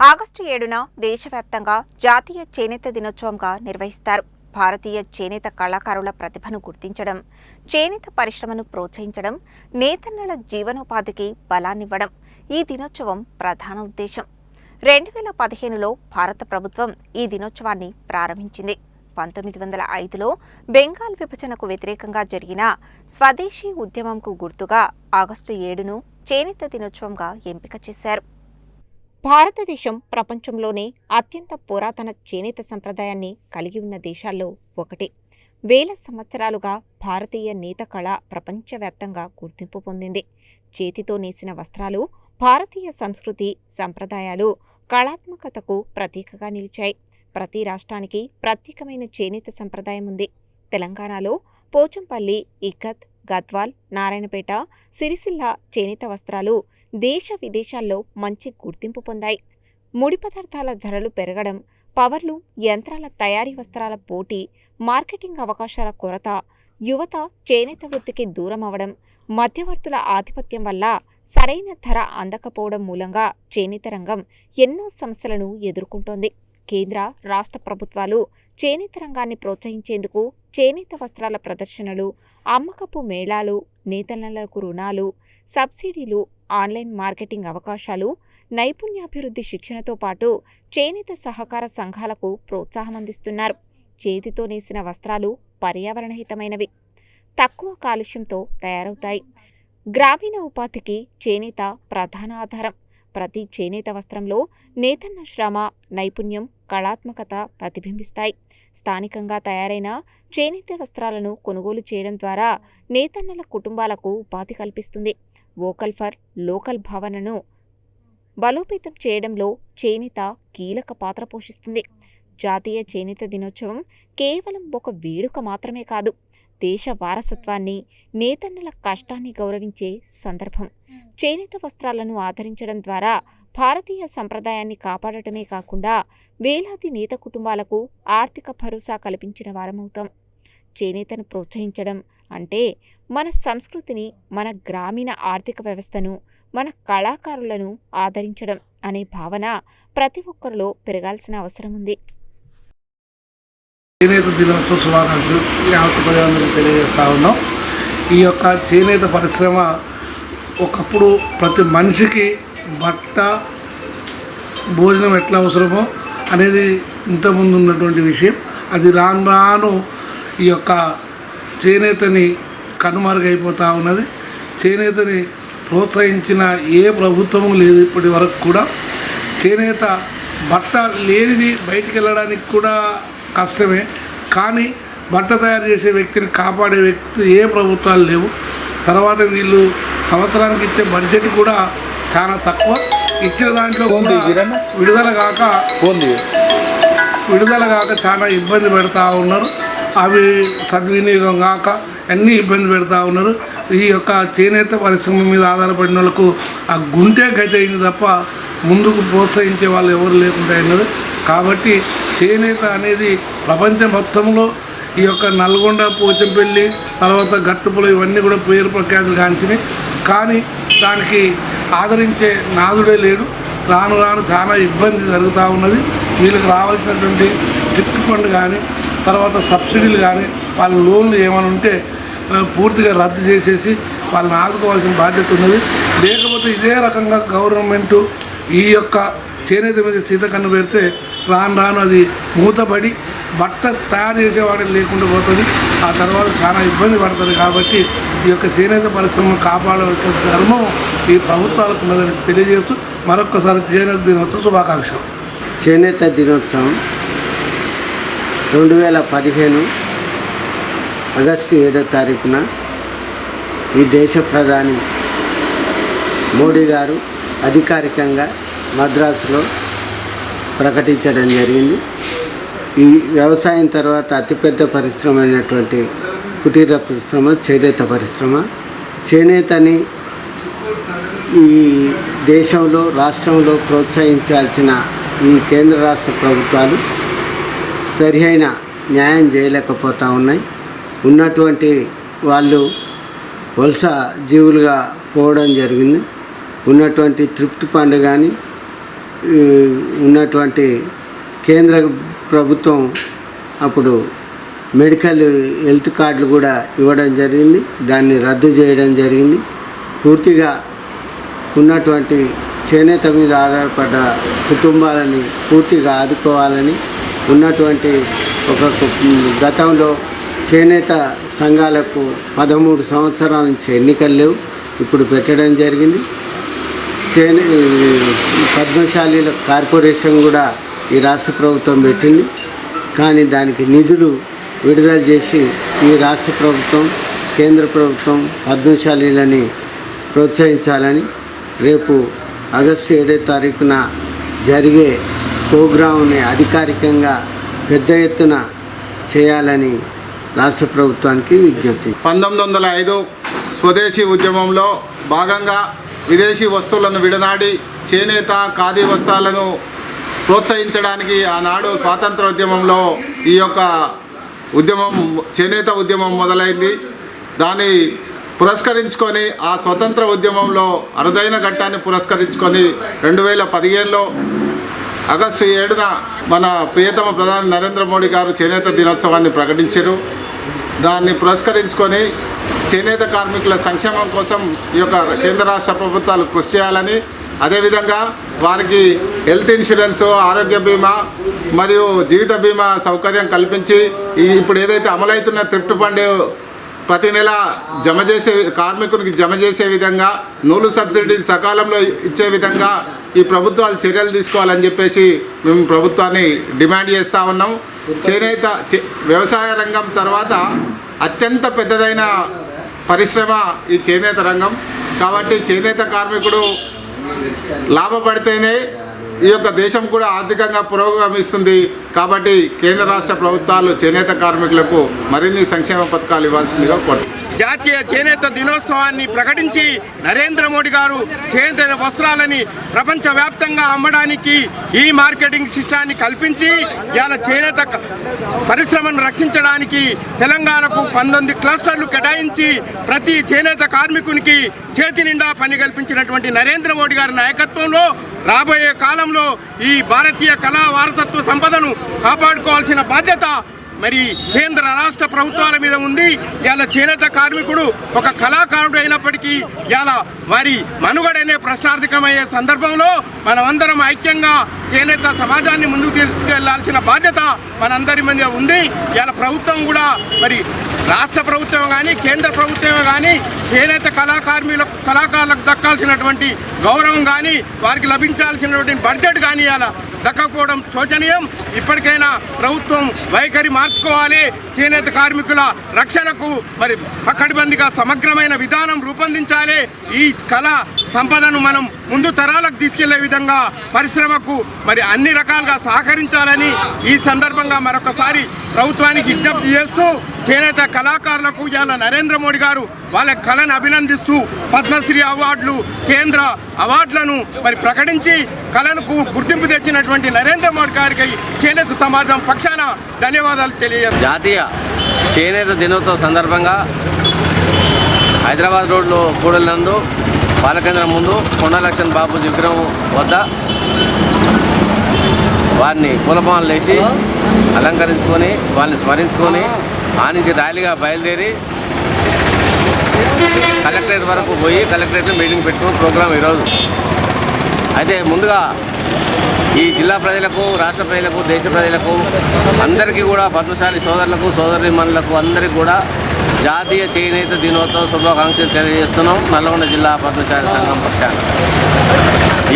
August 7న దేశవ్యాప్తంగా జాతీయ చేనేత దినోత్సవంగా నిర్వహిస్తారు. భారతీయ చేనేత కళాకారుల ప్రతిభను గుర్తించడం, చేనేత పరిశ్రమను ప్రోత్సహించడం, నేతన్నల జీవనోపాధికి బలాన్నివ్వడం ఈ దినోత్సవం ప్రధాన ఉద్దేశం. 2015లో భారత ప్రభుత్వం ఈ దినోత్సవాన్ని ప్రారంభించింది. 1905లో బెంగాల్ విభజనకు వ్యతిరేకంగా జరిగిన స్వదేశీ ఉద్యమంకు గుర్తుగా ఆగస్టు 7ను చేనేత దినోత్సవంగా ఎంపిక చేశారు. భారతదేశం ప్రపంచంలోనే అత్యంత పురాతన చేనేత సంప్రదాయాన్ని కలిగి ఉన్న దేశాల్లో ఒకటి. వేల సంవత్సరాలుగా భారతీయ నేత కళ ప్రపంచవ్యాప్తంగా గుర్తింపు పొందింది. చేతితో నేసిన వస్త్రాలు భారతీయ సంస్కృతి, సంప్రదాయాలు, కళాత్మకతకు ప్రతీకగా నిలిచాయి. ప్రతి రాష్ట్రానికి ప్రత్యేకమైన చేనేత సంప్రదాయం ఉంది. తెలంగాణలో పోచంపల్లి, ఇక్కత్, గద్వాల్, నారాయణపేట, సిరిసిల్ల చేనేత వస్త్రాలు దేశ విదేశాల్లో మంచి గుర్తింపు పొందాయి. ముడి పదార్థాల ధరలు పెరగడం, పవర్లు, యంత్రాల తయారీ వస్త్రాల పోటీ, మార్కెటింగ్ అవకాశాల కొరత, యువత చేనేత వృత్తికి దూరం అవడం, మధ్యవర్తుల ఆధిపత్యం వల్ల సరైన ధర అందకపోవడం మూలంగా చేనేత రంగం ఎన్నో సమస్యలను ఎదుర్కొంటోంది. కేంద్ర, రాష్ట్ర ప్రభుత్వాలు చేనేత రంగాన్ని ప్రోత్సహించేందుకు చేనేత వస్త్రాల ప్రదర్శనలు, అమ్మకపు మేళాలు, నేతన్నలకు రుణాలు, సబ్సిడీలు, ఆన్లైన్ మార్కెటింగ్ అవకాశాలు, నైపుణ్యాభివృద్ధి శిక్షణతో పాటు చేనేత సహకార సంఘాలకు ప్రోత్సాహం అందిస్తున్నారు. చేతితో నేసిన వస్త్రాలు పర్యావరణహితమైనవి, తక్కువ కాలుష్యంతో తయారవుతాయి. గ్రామీణ ఉపాధికి చేనేత ప్రధాన ఆధారం. ప్రతి చేనేత వస్త్రంలో నేతన్న శ్రమ, నైపుణ్యం, కళాత్మకత ప్రతిబింబిస్తాయి. స్థానికంగా తయారైన చేనేత వస్త్రాలను కొనుగోలు చేయడం ద్వారా నేతన్నల కుటుంబాలకు ఉపాధి కల్పిస్తుంది. వోకల్ ఫర్ లోకల్ భావనను బలోపేతం చేయడంలో చేనేత కీలక పాత్ర పోషిస్తుంది. జాతీయ చేనేత దినోత్సవం కేవలం ఒక వేడుక మాత్రమే కాదు, దేశ వారసత్వాన్ని, నేతన్నల కష్టాన్ని గౌరవించే సందర్భం. చేనేత వస్త్రాలను ఆదరించడం ద్వారా భారతీయ సంప్రదాయాన్ని కాపాడటమే కాకుండా వేలాది నేత కుటుంబాలకు ఆర్థిక భరోసా కల్పించిన వారమవుతాం. చేనేతను ప్రోత్సహించడం అంటే మన సంస్కృతిని, మన గ్రామీణ ఆర్థిక వ్యవస్థను, మన కళాకారులను ఆదరించడం అనే భావన ప్రతి ఒక్కరిలో పెరగాల్సిన అవసరం ఉంది. చేనేత దినోత్సవ శుభాకాంక్షలు ప్రజలందరికీ తెలియజేస్తూ ఉన్నాం. ఈ యొక్క చేనేత పరిశ్రమ ఒకప్పుడు ప్రతి మనిషికి బట్ట, భోజనం ఎట్లా అవసరమో అనేది ఇంతకుముందు ఉన్నటువంటి విషయం. అది రాను రాను ఈ యొక్క చేనేతని కనుమరుగైపోతూ ఉన్నది. చేనేతని ప్రోత్సహించిన ఏ ప్రభుత్వము లేదు ఇప్పటి వరకు కూడా. చేనేత బట్ట లేనిది బయటికి వెళ్ళడానికి కూడా కష్టమే. కానీ బట్ట తయారు చేసే వ్యక్తిని కాపాడే వ్యక్తి ఏ ప్రభుత్వాలు లేవు. తర్వాత వీళ్ళు సంవత్సరానికి ఇచ్చే బడ్జెట్ కూడా చాలా తక్కువ. ఇచ్చిన దాంట్లో విడుదల కాక చాలా ఇబ్బంది పెడతా ఉన్నారు. అవి సద్వినియోగం కాక అన్నీ ఇబ్బంది పెడతా ఉన్నారు. ఈ యొక్క చేనేత పరిశ్రమ మీద ఆధారపడిన వాళ్ళకు ఆ గుంటే గతి అయింది తప్ప ముందుకు ప్రోత్సహించే వాళ్ళు ఎవరు లేకుండా అయినది. కాబట్టి చేనేత అనేది ప్రపంచం మొత్తంలో ఈ యొక్క నల్గొండ, పోచంపల్లి, తర్వాత గట్టుపుల ఇవన్నీ కూడా పేరు ప్రఖ్యాతులు గాంచినాయి. కానీ దానికి ఆదరించే నాదుడే లేడు. రాను రాను చాలా ఇబ్బంది జరుగుతూ ఉన్నది. వీళ్ళకి రావాల్సినటువంటి గిఫ్ట్ ఫండ్ కానీ, తర్వాత సబ్సిడీలు కానీ, వాళ్ళ లోన్లు ఏమైనా ఉంటే పూర్తిగా రద్దు చేసేసి వాళ్ళని ఆదుకోవాల్సిన బాధ్యత ఉన్నది. లేకపోతే ఇదే రకంగా గవర్నమెంటు ఈ యొక్క చేనేత మీద సీతకన్ను పెడితే రాను రాను అది మూతపడి బట్ట తయారు చేసేవాడిని లేకుండా పోతుంది. ఆ తర్వాత చాలా ఇబ్బంది పడుతుంది. కాబట్టి ఈ యొక్క చేనేత పరిశ్రమను కాపాడవలసిన ధర్మం ఈ ప్రభుత్వాలకు ఉన్నదని తెలియజేస్తూ మరొక్కసారి చేనేత దినోత్సవం శుభాకాంక్షలు. చేనేత దినోత్సవం 2015 ఆగస్టు 7వ తారీఖున ఈ దేశ ప్రధాని మోడీ గారు అధికారికంగా మద్రాసులో ప్రకటించడం జరిగింది. ఈ వ్యవసాయం తర్వాత అతిపెద్ద పరిశ్రమ అయినటువంటి కుటీర పరిశ్రమ చేనేత పరిశ్రమ. చేనేతని ఈ దేశంలో, రాష్ట్రంలో ప్రోత్సహించాల్సిన ఈ కేంద్ర రాష్ట్ర ప్రభుత్వాలు సరియైన న్యాయం చేయలేకపోతూ ఉన్నాయి. ఉన్నటువంటి వాళ్ళు వలస జీవులుగా పోవడం జరిగింది. ఉన్నటువంటి త్రిప్ట్ ఫండ్ కానీ, ఉన్నటువంటి కేంద్ర ప్రభుత్వం అప్పుడు మెడికల్ హెల్త్ కార్డులు కూడా ఇవ్వడం జరిగింది. దాన్ని రద్దు చేయడం జరిగింది. పూర్తిగా ఉన్నటువంటి చేనేత మీద ఆధారపడ్డ కుటుంబాలని పూర్తిగా ఆదుకోవాలని ఉన్నటువంటి గతంలో చేనేత సంఘాలకు 13 సంవత్సరాల నుంచి ఎన్నికలు లేవు, ఇప్పుడు పెట్టడం జరిగింది. పద్మశాలీల కార్పొరేషన్ కూడా ఈ రాష్ట్ర ప్రభుత్వం పెట్టింది. కానీ దానికి నిధులు విడుదల చేసి ఈ రాష్ట్ర ప్రభుత్వం కేంద్ర ప్రభుత్వం పద్మశాలీలని ప్రోత్సహించాలని రేపు ఆగస్టు 7వ తారీఖున జరిగే ప్రోగ్రాంని అధికారికంగా పెద్ద ఎత్తున చేయాలని రాష్ట్ర ప్రభుత్వానికి విజ్ఞప్తి. 1905 స్వదేశీ ఉద్యమంలో భాగంగా విదేశీ వస్తువులను విడనాడి చేనేత ఖాదీ వస్త్రాలను ప్రోత్సహించడానికి ఆనాడు స్వాతంత్రోద్యమంలో ఈ యొక్క ఉద్యమం చేనేత ఉద్యమం మొదలైంది. దాన్ని పురస్కరించుకొని ఆ స్వతంత్ర ఉద్యమంలో అరుదైన ఘట్టాన్ని పురస్కరించుకొని 2015లో ఆగస్టు 7న మన ప్రియతమ ప్రధాని నరేంద్ర మోడీ గారు చేనేత దినోత్సవాన్ని ప్రకటించారు. దాన్ని పురస్కరించుకొని చేనేత కార్మికుల సంక్షేమం కోసం ఈ యొక్క కేంద్ర రాష్ట్ర ప్రభుత్వాలు కృషి చేయాలని, అదేవిధంగా వారికి హెల్త్ ఇన్సూరెన్స్, ఆరోగ్య బీమా మరియు జీవిత బీమా సౌకర్యం కల్పించి ఇప్పుడు ఏదైతే అమలవుతున్న థ్రిఫ్ట్ ఫండ్ ప్రతి నెల కార్మికునికి జమ చేసే విధంగా, నూలు సబ్సిడీ సకాలంలో ఇచ్చే విధంగా ఈ ప్రభుత్వాలు చర్యలు తీసుకోవాలని చెప్పేసి మేము ప్రభుత్వాన్ని డిమాండ్ చేస్తూ ఉన్నాం. చేనేత వ్యవసాయ రంగం తర్వాత అత్యంత పెద్దదైన పరిశ్రమ ఈ చేనేత రంగం. కాబట్టి చేనేత కార్మికుడు లాభపడితేనే ఈ యొక్క దేశం కూడా ఆర్థికంగా పురోగమిస్తుంది. కాబట్టి కేంద్ర రాష్ట్ర ప్రభుత్వాలు చేనేత కార్మికులకు మరిన్ని సంక్షేమ పథకాలు ఇవ్వాల్సిందిగా కోరుతున్నాను. జాతీయ చేనేత దినోత్సవాన్ని ప్రకటించి నరేంద్ర మోడీ గారు చేనేత వస్త్రాలని ప్రపంచవ్యాప్తంగా అమ్మడానికి ఈ మార్కెటింగ్ సిస్టాన్ని కల్పించి ఇవాళ చేనేత పరిశ్రమను రక్షించడానికి తెలంగాణకు 19 క్లస్టర్లు కేటాయించి ప్రతి చేనేత కార్మికునికి చేతి నిండా పని కల్పించినటువంటి నరేంద్ర మోడీ గారి నాయకత్వంలో రాబోయే కాలంలో ఈ భారతీయ కళా వారసత్వ సంపదను కాపాడుకోవాల్సిన బాధ్యత మరి కేంద్ర రాష్ట్ర ప్రభుత్వాల మీద ఉంది. ఇవాళ చేనేత కార్మికుడు ఒక కళాకారుడు అయినప్పటికీ ఇవాళ వారి మనుగడనే ప్రశ్నార్థకమయ్యే సందర్భంలో మనమందరం ఐక్యంగా చేనేత సమాజాన్ని ముందుకు తీసుకెళ్లాల్సిన బాధ్యత మనందరి మీద ఉంది. ఇవాళ ప్రభుత్వం కూడా మరి రాష్ట్ర ప్రభుత్వం కానీ కేంద్ర ప్రభుత్వమే కానీ చేనేత కళాకారులకు దక్కాల్సినటువంటి గౌరవం కానీ వారికి లభించాల్సినటువంటి బడ్జెట్ కానీ అలా దక్కకపోవడం శోచనీయం. ఇప్పటికైనా ప్రభుత్వం వైఖరి మార్చుకోవాలి. చేనేత కార్మికుల రక్షణకు మరి పకడ్బందీగా సమగ్రమైన విధానం రూపొందించాలి. ఈ కళా సంపదను మనం ముందు తరాలకు తీసుకెళ్లే విధంగా పరిశ్రమకు మరి అన్ని రకాలుగా సహకరించాలని ఈ సందర్భంగా మరొకసారి ప్రభుత్వానికి విజ్ఞప్తి చేస్తూ చేనేత కళాకారులకు ఇవాళ నరేంద్ర మోడీ గారు వాళ్ళ కళను అభినందిస్తూ పద్మశ్రీ అవార్డులు, కేంద్ర అవార్డులను మరి ప్రకటించి కళలకు గుర్తింపు తెచ్చినటువంటి నరేంద్ర మోడీ గారికి చేనేత సమాజం పక్షాన ధన్యవాదాలు తెలియజేస్తాను. జాతీయ చేనేత దినోత్సవం సందర్భంగా హైదరాబాద్ రోడ్లో కూడలినందు పాలకేంద్రం ముందు కొండలక్ష్మణ్ బాబు విగ్రహం వద్ద వారిని పూలమాలలు వేసి అలంకరించుకొని వాళ్ళని స్మరించుకొని ఆ నుంచి ర్యాలీగా బయలుదేరి కలెక్టరేట్ వరకు పోయి కలెక్టరేట్లో మీటింగ్ పెట్టుకున్న ప్రోగ్రాం ఈరోజు. అయితే ముందుగా ఈ జిల్లా ప్రజలకు, రాష్ట్ర ప్రజలకు, దేశ ప్రజలకు అందరికీ కూడా పద్మశాలి సోదరులకు, సోదరీమణులకు అందరికీ కూడా జాతీయ చేనేత దినోత్సవ శుభాకాంక్షలు తెలియజేస్తున్నాం నల్గొండ జిల్లా పద్మశాలి సంఘం పక్షాన.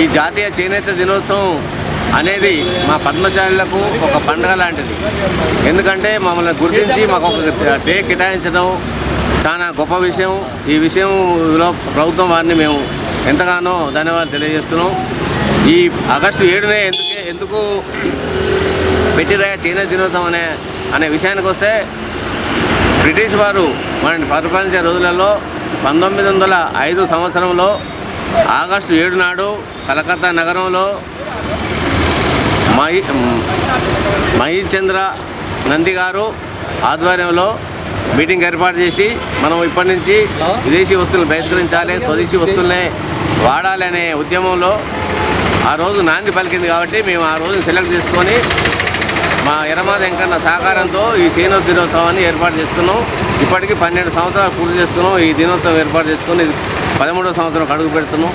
ఈ జాతీయ చేనేత దినోత్సవం అనేది మా పద్మశాలులకు ఒక పండుగ లాంటిది. ఎందుకంటే మమ్మల్ని గుర్తించి మాకు ఒక డే కేటాయించడం చాలా గొప్ప విషయం. ఈ విషయంలో ప్రభుత్వం వారిని మేము ఎంతగానో ధన్యవాదాలు తెలియజేస్తున్నాం. ఈ ఆగస్టు 7నే ఎందుకు పెట్టిరా చేనేత దినోత్సవం అనే విషయానికి వస్తే, బ్రిటిష్ వారు మనని పరిపాలించే రోజులలో 1905 సంవత్సరంలో ఆగస్టు 7 నాడు కలకత్తా నగరంలో మహీష్ చంద్ర నంది గారు ఆధ్వర్యంలో మీటింగ్ ఏర్పాటు చేసి మనం ఇప్పటి నుంచి విదేశీ వస్తువులను బహిష్కరించాలి, స్వదేశీ వస్తువులనే వాడాలి అనే ఉద్యమంలో ఆ రోజు నాంది పలికింది కాబట్టి మేము ఆ రోజుని సెలెక్ట్ చేసుకొని మా ఎర్రమాద వెంకన్న సహకారంతో ఈ చేనేత దినోత్సవాన్ని ఏర్పాటు చేసుకున్నాం. ఇప్పటికీ 12 సంవత్సరాలు పూర్తి చేసుకున్నాం. ఈ దినోత్సవం ఏర్పాటు చేసుకుని 13వ సంవత్సరం అడుగు పెడుతున్నాం.